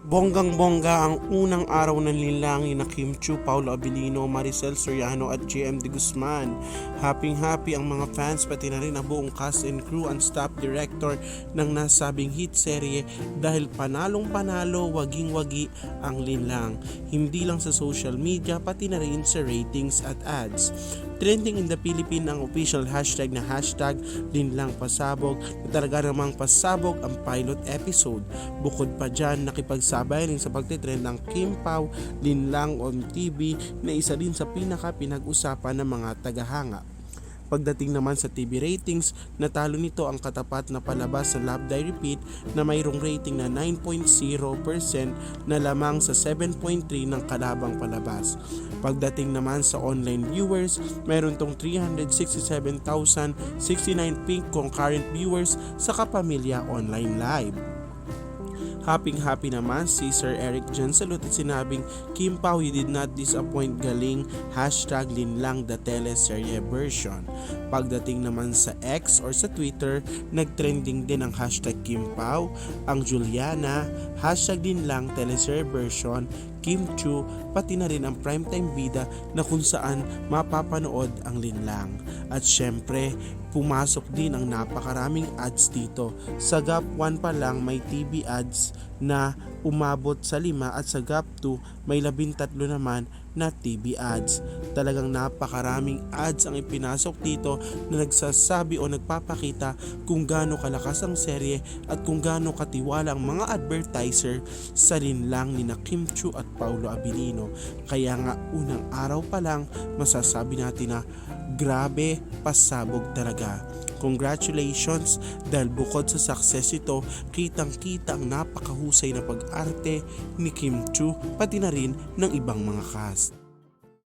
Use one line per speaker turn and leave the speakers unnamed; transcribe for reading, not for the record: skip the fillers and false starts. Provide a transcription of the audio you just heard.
Bonggang-bongga ang unang araw ng linlangi na Kim Chiu, Paolo Abilino, Maricel Soriano at JM De Guzman. Happy ang mga fans pati na rin ang buong cast and crew and staff director ng nasabing hit serye dahil panalong-panalo, waging-wagi ang linlang. Hindi lang sa social media pati na rin sa ratings at ads. Trending in the Philippines ang official hashtag na hashtag linlang pasabog na talaga namang pasabog ang pilot episode. Bukod pa dyan, nakipagsabay rin sa pagtitrend ng Kim Pao Linlang on TV na isa din sa pinag-usapan ng mga tagahanga. Pagdating naman sa TV ratings, natalo nito ang katapat na palabas sa Love Die Repeat na mayroong rating na 9.0% na lamang sa 7.3 ng kalabang palabas. Pagdating naman sa online viewers, mayroon tong 367,069 peak concurrent viewers sa Kapamilya Online Live. Happy naman si Sir Eric Jansalot at sinabing, Kim Pao, you did not disappoint, galing, hashtag linlang the teleserye version. Pagdating naman sa X or sa Twitter, nagtrending din ang hashtag Kim Pao, ang Juliana, hashtag linlang teleserye version, Kim Chiu, pati na rin ang primetime bida na kung saan mapapanood ang linlang. At syempre, pumasok din ang napakaraming ads dito. Sa Gap 1 pa lang may TV ads na umabot sa 5 at sa Gap 2 may 13 naman na TV ads. Talagang napakaraming ads ang ipinasok dito na nagsasabi o nagpapakita kung gaano kalakas ang serye at kung gaano katiwala ang mga advertiser sa linlang ni Kim Chiu at Paolo Abilino. Kaya nga unang araw pa lang masasabi natin na grabe, pasabog talaga. Congratulations dahil bukod sa success ito, kitang-kita ang napakahusay na pag-arte ni Kim Chiu pati na rin ng ibang mga cast.